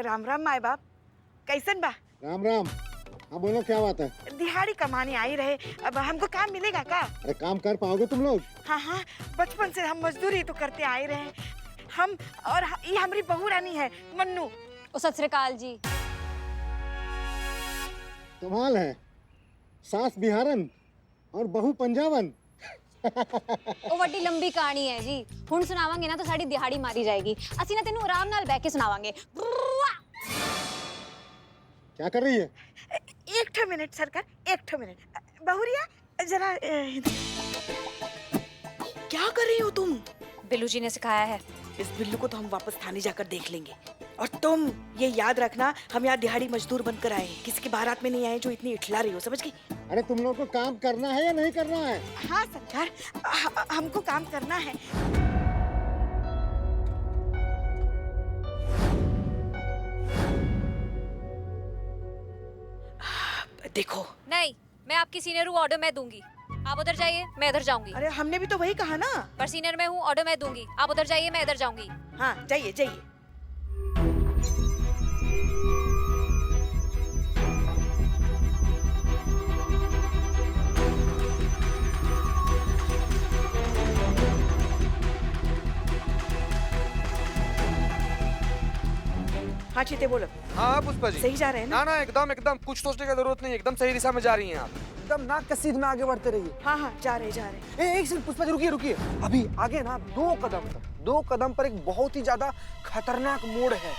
राम राम माए बाप, कैसन बा? राम राम। हाँ बोलो, क्या बात है? दिहाड़ी कमाने आई रहे, अब हमको काम मिलेगा का? अरे काम कर पाओगे तुम लोग? हाँ हाँ, बचपन से हम मजदूरी तो करते आए रहे हम। और ये हमारी बहू रानी है मन्नू। ओ सत श्री अकाल जी। कमाल है, सास बिहारन और बहू पंजाबन। ओ वड्डी लंबी कहानी है जी, हुण सुनावांगे ना तो साडी दिहाड़ी मारी जाएगी। असी ना तेनू आराम नाल बैठ के सुनावांगे। क्या कर रही है? एक ठो मिनट सरकार, एक ठो मिनट। बहुरिया जरा क्या कर रही हो तुम? बिल्लू जी ने सिखाया है। इस बिल्लू को तो हम वापस थाने जाकर देख लेंगे। और तुम ये याद रखना, हम यहाँ दिहाड़ी मजदूर बनकर आए हैं, किसी की बारात में नहीं आए जो इतनी इठला रही हो, समझ गई? अरे तुम लोग को काम करना है या नहीं करना है? हाँ सरकार, हमको काम करना है। देखो, नहीं, मैं आपकी सीनियर हूँ, ऑर्डर मैं दूंगी। आप उधर जाइए, मैं इधर जाऊंगी। अरे हमने भी तो वही कहा ना। पर सीनियर मैं हूँ, ऑर्डर मैं दूंगी। आप उधर जाइए, मैं इधर जाऊंगी। हाँ जाइए जाइए। हाँ चीते बोलो। हाँ पुष्पा जी, सही जा रहे हैं ना? ना एकदम एकदम कुछ सोचने की जरूरत नहीं, एकदम सही दिशा में जा रही हैं आप। एकदम नाक के सीध में आगे बढ़ते रहिए। हाँ हाँ जा रहे एक सेकंड पुष्पा जी, रुकिए रुकिए। अभी आगे ना 2 कदम पर एक बहुत ही ज्यादा खतरनाक मोड़ है।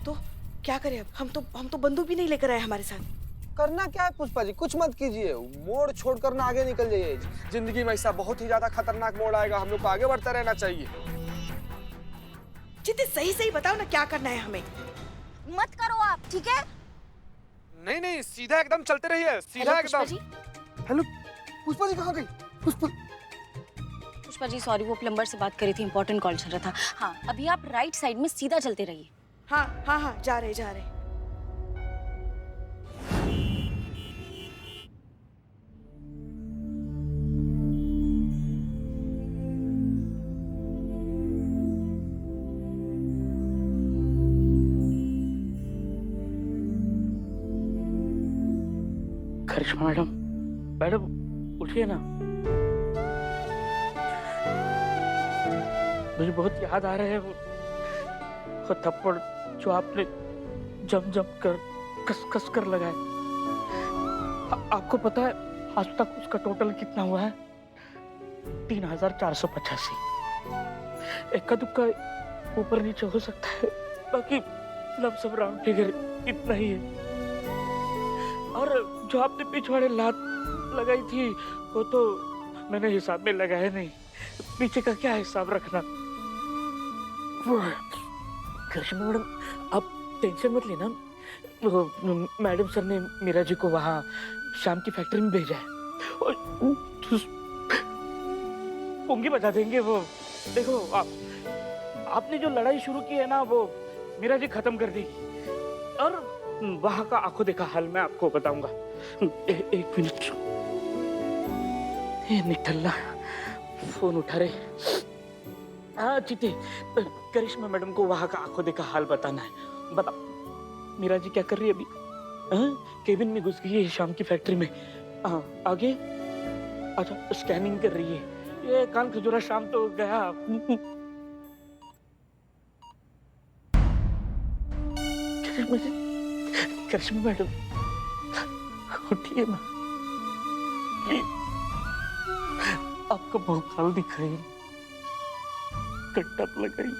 तो क्या करें अब? हम तो बंदूक भी नहीं लेकर आए हमारे साथ। करना क्या है पुष्पा जी, कुछ मत कीजिए, मोड़ छोड़कर ना आगे निकल जाइए। जिंदगी में ऐसा बहुत ही ज्यादा खतरनाक मोड़ आएगा, हम लोग को आगे बढ़ता रहना चाहिए। चिते सही सही बताओ ना, क्या करना है हमें? मत करो आप, ठीक है? नहीं नहीं, सीधा एकदम चलते रहिए, सीधा एकदम। हेलो पुष्पा जी, कहाँ गई पुष्पा जी सॉरी, वो प्लम्बर से बात करी थी, इंपॉर्टेंट कॉल चल रहा था। हाँ अभी आप राइट साइड में सीधा चलते रहिए। हाँ हाँ हाँ जा रहे जा रहे। करिश्मा मैडम, मैडम उठिए ना, मुझे बहुत याद आ रहा है वो थप्पड़ जो आपने जम जम कर कस कस कर लगाए। आपको पता है आज तक उसका टोटल कितना हुआ है? 3485। इक्का दुक्का ऊपर नीचे हो सकता है, बाकी लमसम राउंड फिगर इतना ही है। और जो आपने पिछवाड़े लात लगाई थी वो तो मैंने हिसाब में लगाया नहीं, पीछे का क्या हिसाब रखना। करिश्मा मैडम आप टेंशन मत लेना, मैडम सर ने मीरा जी को वहाँ शाम की फैक्ट्री में भेजा है और पुंगी बजा देंगे वो। देखो आपने जो लड़ाई शुरू की है ना वो मीरा जी खत्म कर देगी, और वहाँ का आंखों देखा हाल मैं आपको बताऊंगा। एक मिनट, निठल्ला फोन उठा रहे। हाँ चीते, करिश्मा मैडम को वहाँ का आंखों देखा हाल बताना है। बता मीरा जी क्या कर रही है अभी? केबिन में घुस गई है शाम की फैक्ट्री में। आगे अच्छा स्कैनिंग कर रही है। ये कान खजूरा शाम तो गया। करिश्मा मैडम उठिए ना, आपका बहुत हाल दिख रही है, कट्टा लगाई।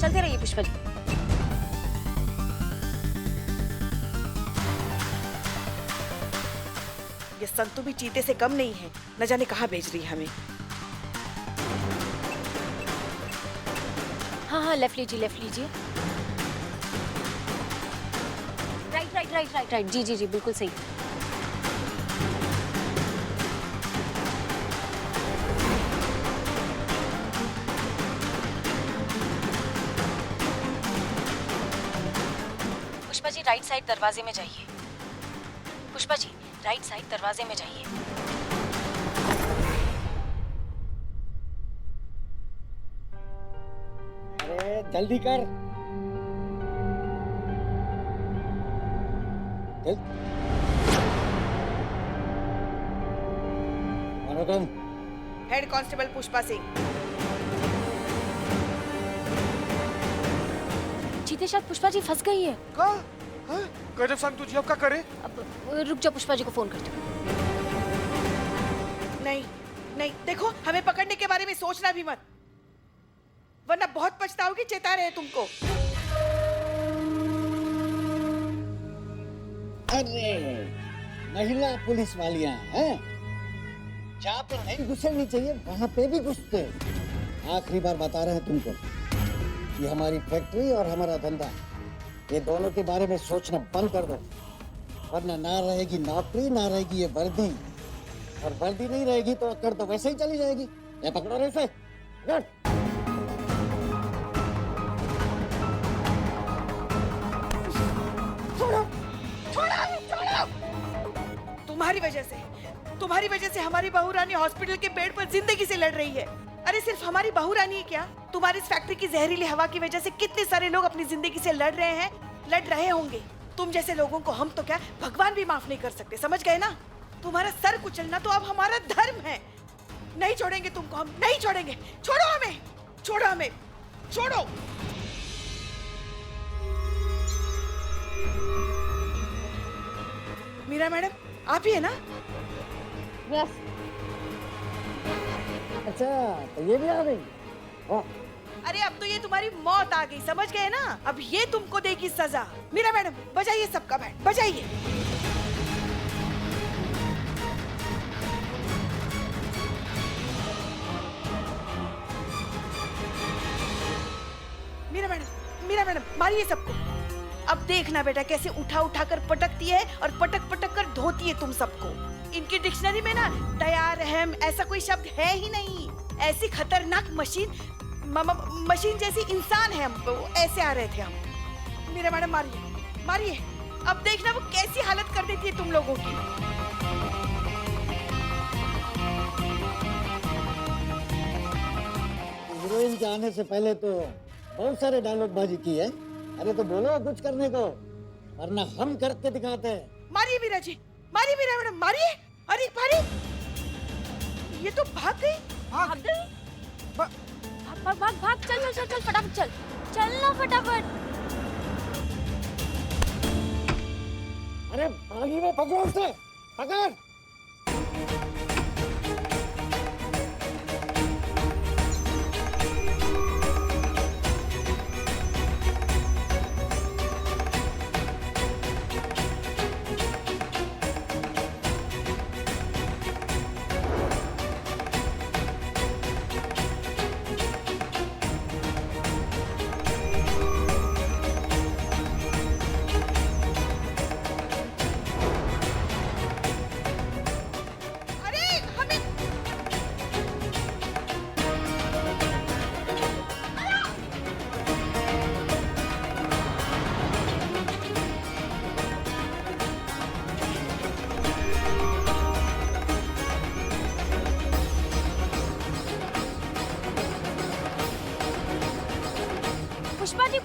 चलते रहिए पुष्पा जी। ये संतु भी चीते से कम नहीं है, न जाने कहाँ भेज रही है हमें। हाँ हाँ लेफ्ट लीजिए, लेफ्ट लीजिए। Right right right right right, जी जी जी बिल्कुल सही। पुष्पा जी राइट साइड दरवाजे में जाइए। पुष्पा जी राइट साइड दरवाजे में जाइए। अरे जल्दी कर। चल। कौन हो तुम? Head constable Pushpa Singh. जीते शायद पुष्पा जी फंस गई है। का गजब संग तुझे अब क्या करे? अब रुक जा, पुष्पा जी को फोन करती हूँ। नहीं नहीं, देखो हमें पकड़ने के बारे में सोचना भी मत, वरना बहुत पछताओगी। चेता रहे तुमको। अरे महिला पुलिस वालियां हैं, जहाँ पे नहीं घुसनी चाहिए वहाँ पे भी घुसते। आखिरी बार बता रहे हैं तुमको, ये हमारी फैक्ट्री और हमारा धंधा, ये दोनों के बारे में सोचना बंद कर दो, वरना ना रहेगी नौकरी, ना रहेगी ये वर्दी, और वर्दी नहीं रहेगी तो अकड़ तो वैसे ही चली जाएगी। ये पकड़ो रे इसे, पकड़। तुम्हारी वजह से हमारी बहू रानी हॉस्पिटल के बेड पर जिंदगी से लड़ रही है। अरे सिर्फ हमारी बहू रानी है क्या, तुम्हारी इस फैक्ट्री की जहरीली हवा की वजह से कितने सारे लोग अपनी जिंदगी से लड़ रहे होंगे। तुम जैसे लोगों को हम तो क्या भगवान भी माफ नहीं कर सकते, समझ गए ना? तुम्हारा सर कुचलना तो अब हमारा धर्म है। नहीं छोड़ेंगे तुमको, हम नहीं छोड़ेंगे। छोड़ो हमें, छोड़ो हमें, छोड़ो। मीरा मैडम आप ही है ना? यस। अच्छा तो ये भी आ गई। वाह। अरे अब तो ये तुम्हारी मौत आ गई, समझ गए ना? अब ये तुमको देगी सजा। मीरा मैडम बजाइए सबका बैंड, बजाइए। मीरा मैडम मारिए सबको। अब देखना बेटा कैसे उठा उठा कर पटकती है और पटक पटक कर धोती है तुम सबको। इनकी डिक्शनरी में ना दया रहम ऐसा कोई शब्द है ही नहीं। ऐसी खतरनाक मशीन जैसी इंसान है हम, ऐसे आ रहे थे हम। मीरा मैडम मारिए मारिए, अब देखना वो कैसी हालत कर देती है तुम लोगों की। हीरोइन के आने से पहले तो बहुत सारे डायलॉग बाजी की है। अरे तो बोलो कुछ करने को, वरना हम करके दिखाते हैं। मारिए मीरा जी, मारिए मीरा मैडम, मारिए। अरे मारिए, ये तो भाग गई। भाग गई? भाग भाग भाग, चल चल चल चल, फटाफट चल, चल ना फटाफट। अरे भागी में पकड़ो उसे, पकड़।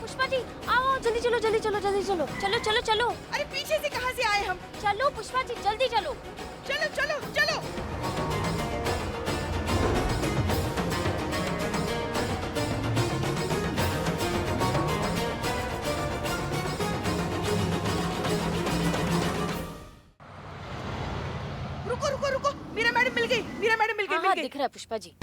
पुष्पा जी आओ, जल्दी चलो जल्दी चलो जल्दी चलो, चलो चलो चलो। अरे पीछे से कहाँ से आए हम? चलो पुष्पा जी जल्दी चलो। चलो चलो चलो। रुको रुको रुको, मीरा मैडम मिल गई, मीरा मैडम मिल गई, हाँ, मिल गई। दिख रहा है पुष्पा जी।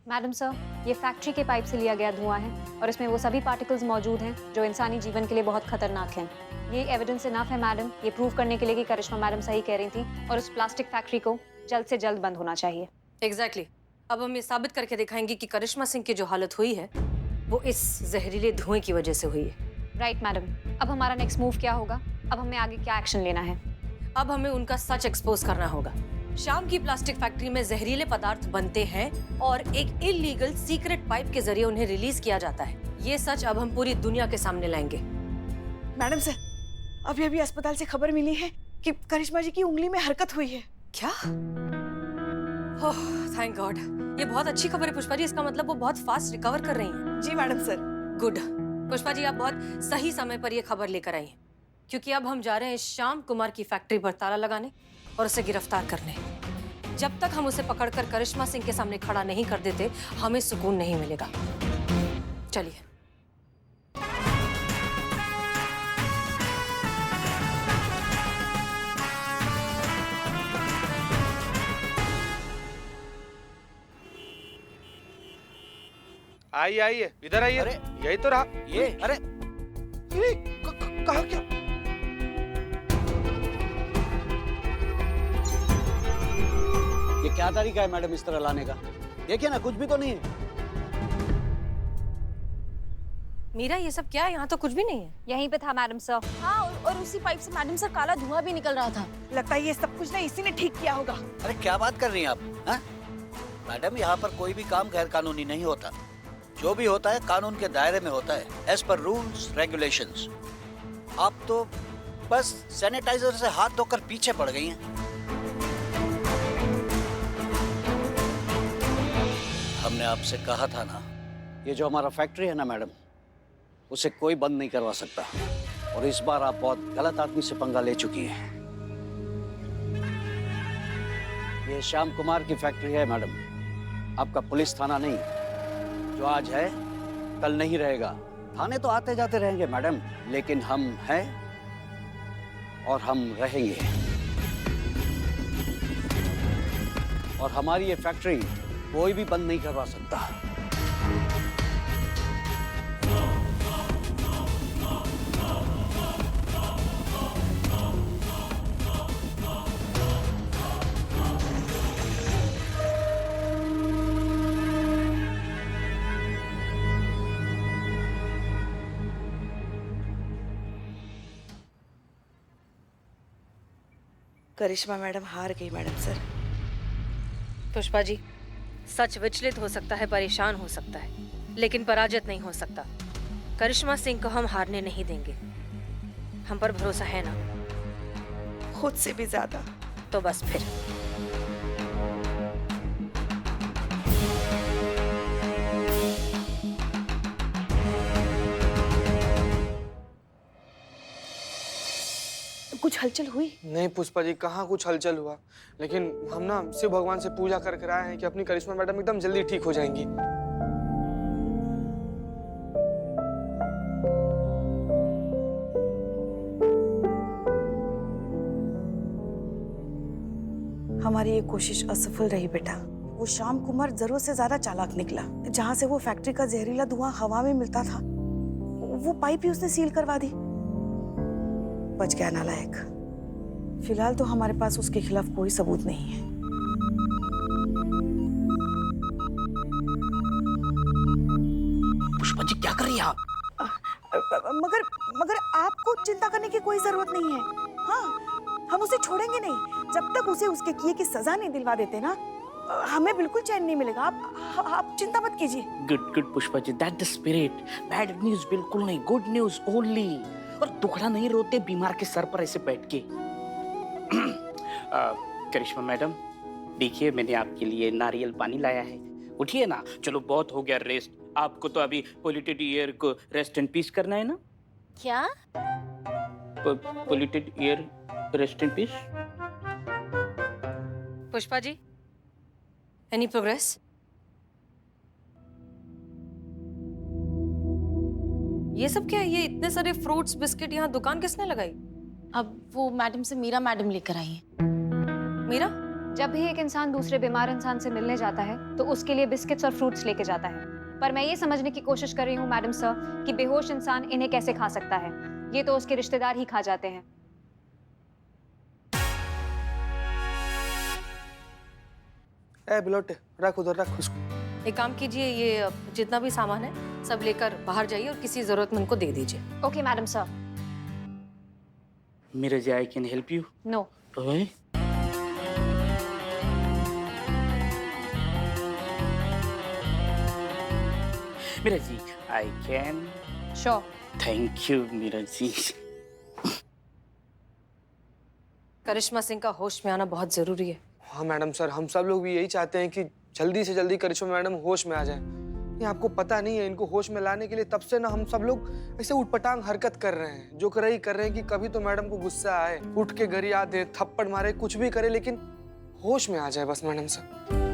मैडम सर, ये फैक्ट्री के पाइप से लिया गया धुआं है और इसमें वो सभी पार्टिकल्स मौजूद हैं जो इंसानी जीवन के लिए बहुत खतरनाक हैं। ये एविडेंस इनफ है मैडम, ये प्रूव करने के लिए कि करिश्मा मैडम सही कह रही थी और उस प्लास्टिक फैक्ट्री को जल्द से जल्द बंद होना चाहिए। एग्जैक्टली अब हम ये साबित करके दिखाएंगे कि करिश्मा सिंह की जो हालत हुई है वो इस जहरीले धुएं की वजह से हुई है। राइट मैडम, अब हमारा नेक्स्ट मूव क्या होगा? अब हमें आगे क्या एक्शन लेना है? अब हमें उनका सच एक्सपोज करना होगा। शाम की प्लास्टिक फैक्ट्री में जहरीले पदार्थ बनते हैं और एक इलीगल सीक्रेट पाइप के जरिए उन्हें रिलीज किया जाता है। ये सच अब हम पूरी दुनिया के सामने लाएंगे। मैडम सर, अभी अभी अस्पताल से खबर मिली है कि करिश्मा जी की उंगली में हरकत हुई है। क्या? ओह थैंक गॉड, ये बहुत अच्छी खबर है पुष्पा जी। इसका मतलब वो बहुत फास्ट रिकवर कर रही हैं। जी मैडम सर। गुड पुष्पा जी, आप बहुत सही समय पर ये खबर लेकर आई हैं, क्योंकि अब हम जा रहे हैं श्याम कुमार की फैक्ट्री पर ताला लगाने और उसे गिरफ्तार करने। जब तक हम उसे पकड़कर करिश्मा सिंह के सामने खड़ा नहीं कर देते, हमें सुकून नहीं मिलेगा। चलिए। आइए आइए, इधर आइए। अरे, यही तो रहा। ये अरे ये कहा क्या? ये क्या तरीका है मैडम इस तरह लाने का? देखिए ना, कुछ भी तो नहीं है। मीरा, ये सब क्या है? यहाँ तो कुछ भी नहीं है। यहीं पे था मैडम सर। हाँ, और उसी पाइप से मैडम सर काला धुआं भी निकल रहा था। लगता है ये सब कुछ ना इसी ने ठीक किया होगा। अरे क्या बात कर रही हैं आप? हाँ? मैडम, यहाँ पर कोई भी काम गैर कानूनी नहीं होता। जो भी होता है कानून के दायरे में होता है, एज पर रूल्स रेगुलेशंस। आप तो बस सैनिटाइजर से हाथ धोकर पीछे पड़ गई हैं। हमने आपसे कहा था ना, ये जो हमारा फैक्ट्री है ना मैडम, उसे कोई बंद नहीं करवा सकता। और इस बार आप बहुत गलत आदमी से पंगा ले चुकी हैं। ये श्याम कुमार की फैक्ट्री है मैडम, आपका पुलिस थाना नहीं। जो आज है कल नहीं रहेगा। थाने तो आते जाते रहेंगे मैडम, लेकिन हम हैं और हम रहेंगे। और हमारी ये फैक्ट्री कोई भी बंद नहीं करवा सकता। करिश्मा मैडम हार गई मैडम सर। पुष्पा जी, सच विचलित हो सकता है, परेशान हो सकता है, लेकिन पराजित नहीं हो सकता। करिश्मा सिंह को हम हारने नहीं देंगे। हम पर भरोसा है ना? खुद से भी ज्यादा। तो बस फिर। कुछ हलचल हुई? नहीं पुष्पा जी, कहाँ कुछ हलचल हुआ। लेकिन हम ना शिव भगवान से पूजा करके आए हैं कि अपनी करिश्मा मैडम एकदम जल्दी ठीक हो जाएंगी। हमारी ये कोशिश असफल रही बेटा। वो श्याम कुमार जरूरत से ज्यादा चालाक निकला। जहाँ से वो फैक्ट्री का जहरीला धुआं हवा में मिलता था, वो पाइप ही उसने सील करवा दी। बच गया नालायक। फिलहाल तो हमारे पास उसके खिलाफ कोई सबूत नहीं है। पुष्पा जी क्या कर रही हैं आप? मगर मगर आपको चिंता करने की कोई जरूरत नहीं है। हाँ, हम उसे छोड़ेंगे नहीं जब तक उसे उसके किए की सजा नहीं दिलवा देते ना, हमें बिल्कुल चैन नहीं मिलेगा। आप चिंता मत कीजिए। Good good Pushpa ji, that the spirit. Bad news बिल्कुल नहीं, गुड न्यूज ओनली। और दुखड़ा नहीं रोते बीमार के सर पर ऐसे बैठ के। करिश्मा मैडम, देखिए मैंने आपके लिए नारियल पानी लाया है। उठिए ना, चलो बहुत हो गया रेस्ट। आपको तो अभी पोल्यूटेड एयर को रेस्ट एंड पीस करना है ना? क्या? Polluted air rest and peace. Pushpa ji, any progress? ये सब क्या है? ये इतने सारे फ्रूट्स बिस्किट यहाँ दुकान किसने लगाई? अब वो मैडम से मीरा मैडम लेकर आई हैं। मीरा, जब भी एक इंसान दूसरे बीमार इंसान से मिलने जाता है तो उसके लिए बिस्किट्स और फ्रूट्स लेके जाता है, पर मैं ये समझने की कोशिश कर रही हूँ मैडम सर कि बेहोश इंसान इन्हें कैसे खा सकता है। ये तो उसके रिश्तेदार ही खा जाते हैं। ए बिलोटे, रख उधर, रख उसको। एक काम कीजिए, ये जितना भी सामान है सब लेकर बाहर जाइए और किसी जरूरतमंद को दे दीजिए। Okay madam sir. Meera ji, I can help you? No. Meera ji, I can. Sure. Thank you Meera ji. Karishma Singh का होश में आना बहुत जरूरी है। हाँ मैडम सर, हम सब लोग भी यही चाहते हैं कि जल्दी से जल्दी करिश्मा मैडम होश में आ जाएं। ये आपको पता नहीं है, इनको होश में लाने के लिए तब से ना हम सब लोग ऐसे उटपटांग हरकत कर रहे हैं, जो कर रहे हैं कि कभी तो मैडम को गुस्सा आए, उठ के गरिया दे, थप्पड़ मारे, कुछ भी करे, लेकिन होश में आ जाए बस मैडम सर।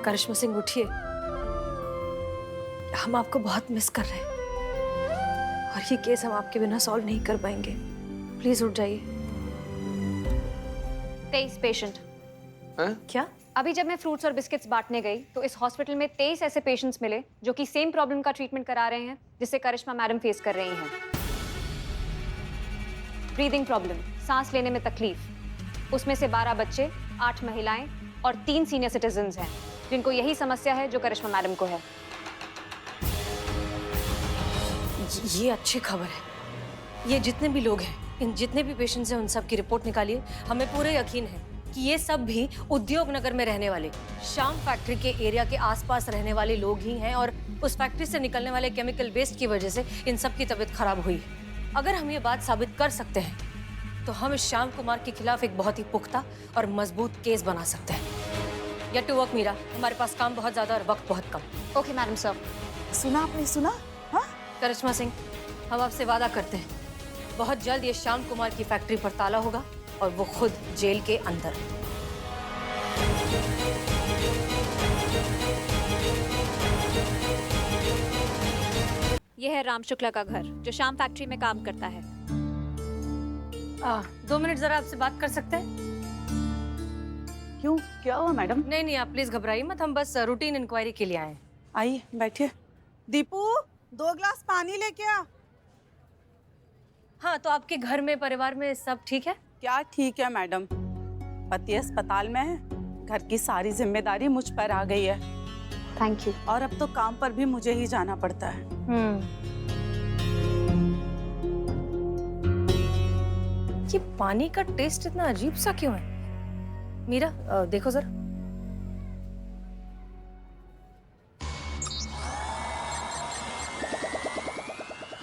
करिश्मा सिंह उठिए, हम आपको बहुत मिस कर रहे हैं और ये केस हम आपके बिना सॉल्व नहीं कर पाएंगे। प्लीज उठ जाइए। 23 पेशेंट। क्या? अभी जब मैं फ्रूट्स और बिस्किट्स बांटने गई तो इस हॉस्पिटल में 23 ऐसे पेशेंट्स मिले जो कि सेम प्रॉब्लम का ट्रीटमेंट करा रहे हैं जिससे करिश्मा मैडम फेस कर रही हैं। ब्रीदिंग प्रॉब्लम, सांस लेने में तकलीफ। उसमें से 12 बच्चे, 8 महिलाएं और 3 सीनियर सिटीजन्स हैं जिनको यही समस्या है जो करिश्मा मैडम को है। ये अच्छी खबर है। ये जितने भी लोग हैं, इन जितने भी पेशेंट्स हैं, उन सब की रिपोर्ट निकालिए। हमें पूरे यकीन है कि ये सब भी उद्योग नगर में रहने वाले, शाम फैक्ट्री के एरिया के आसपास रहने वाले लोग ही हैं और उस फैक्ट्री से निकलने वाले केमिकल वेस्ट की वजह से इन सब की तबीयत खराब हुई है। अगर हम ये बात साबित कर सकते हैं तो हम इस श्याम कुमार के खिलाफ एक बहुत ही पुख्ता और मजबूत केस बना सकते हैं। गेट टू वर्क मीरा, हमारे पास काम बहुत ज्यादा और वक्त बहुत कम। Okay madam sir. सुना आपने, सुना? हाँ, करिश्मा सिंह, हम आपसे वादा करते हैं बहुत जल्द ये श्याम कुमार की फैक्ट्री पर ताला होगा और वो खुद जेल के अंदर। यह है राम शुक्ला का घर जो श्याम फैक्ट्री में काम करता है। 2 मिनट जरा आपसे बात कर सकते हैं? क्यों, क्या हुआ मैडम? नहीं नहीं, आप प्लीज घबराइए मत, हम बस रूटीन इंक्वायरी के लिए आए हैं। आइए बैठिए। दीपू, 2 ग्लास पानी लेके आ। हाँ, तो आपके घर में, परिवार में सब ठीक है? क्या ठीक है मैडम, पति अस्पताल में है, घर की सारी जिम्मेदारी मुझ पर आ गई है। Thank you. और अब तो काम पर भी मुझे ही जाना पड़ता है। ये पानी का टेस्ट इतना अजीब सा क्यों है? मीरा, देखो जरा।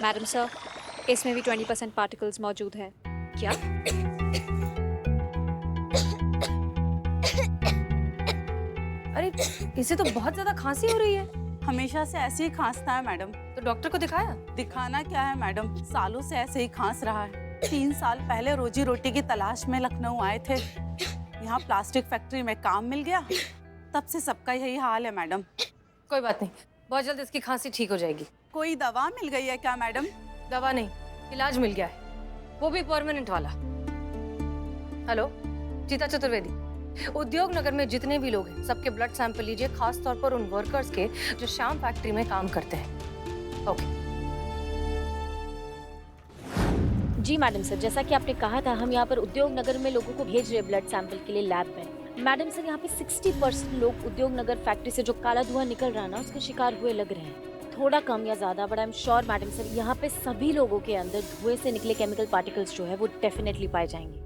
मैडम सर, इसमें भी 20% पार्टिकल्स मौजूद हैं। क्या? अरे, इसे तो बहुत ज्यादा खांसी हो रही है। हमेशा से ऐसे ही खांसता है मैडम। तो डॉक्टर को दिखाया? दिखाना क्या है मैडम, सालों से ऐसे ही खांस रहा है। 3 साल पहले रोजी रोटी की तलाश में लखनऊ आए थे, यहाँ प्लास्टिक फैक्ट्री में काम मिल गया, तब से सबका यही हाल है मैडम। कोई बात नहीं, बहुत जल्द इसकी खांसी ठीक हो जाएगी। कोई दवा मिल गई है क्या मैडम? दवा नहीं, इलाज मिल गया है, वो भी परमानेंट वाला। हेलो, चीता चतुर्वेदी, उद्योग नगर में जितने भी लोग हैं सबके ब्लड सैंपल लीजिए, खास तौर पर उन वर्कर्स के जो श्याम फैक्ट्री में काम करते हैं। ओके। जी मैडम सर, जैसा कि आपने कहा था, हम यहाँ पर उद्योग नगर में लोगों को भेज रहे ब्लड सैंपल के लिए लैब में। मैडम सर, यहाँ पे 60% लोग उद्योग नगर फैक्ट्री से जो काला धुआं निकल रहा है ना, उसके शिकार हुए लग रहे हैं। थोड़ा कम या ज्यादा, but I am sure madam sir, यहाँ पे सभी लोगों के अंदर धुएं से निकले केमिकल पार्टिकल्स जो है वो डेफिनेटली पाए जाएंगे।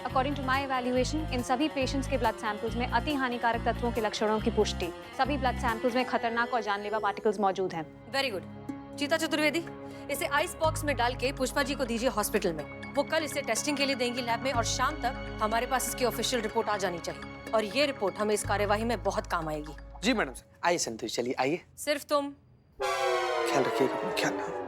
अकॉर्डिंग टू माई इवैल्यूएशन, इन सभी पेशेंट्स के ब्लड सैंपल्स में अति हानिकारक तत्वों के लक्षणों की पुष्टि। सभी ब्लड सैंपल्स में खतरनाक और जानलेवा पार्टिकल्स मौजूद हैं। वेरी गुड, चीता चतुर्वेदी, इसे आइस बॉक्स में डाल के पुष्पा जी को दीजिए हॉस्पिटल में। वो कल इसे टेस्टिंग के लिए देंगी लैब में और शाम तक हमारे पास इसकी ऑफिशियल रिपोर्ट आ जानी चाहिए। और ये रिपोर्ट हमें इस कार्यवाही में बहुत काम आएगी। जी मैडम। आइए संतोष, चलिए आइए। सिर्फ तुम। ख्याल रखिएगा अपना, ख्याल।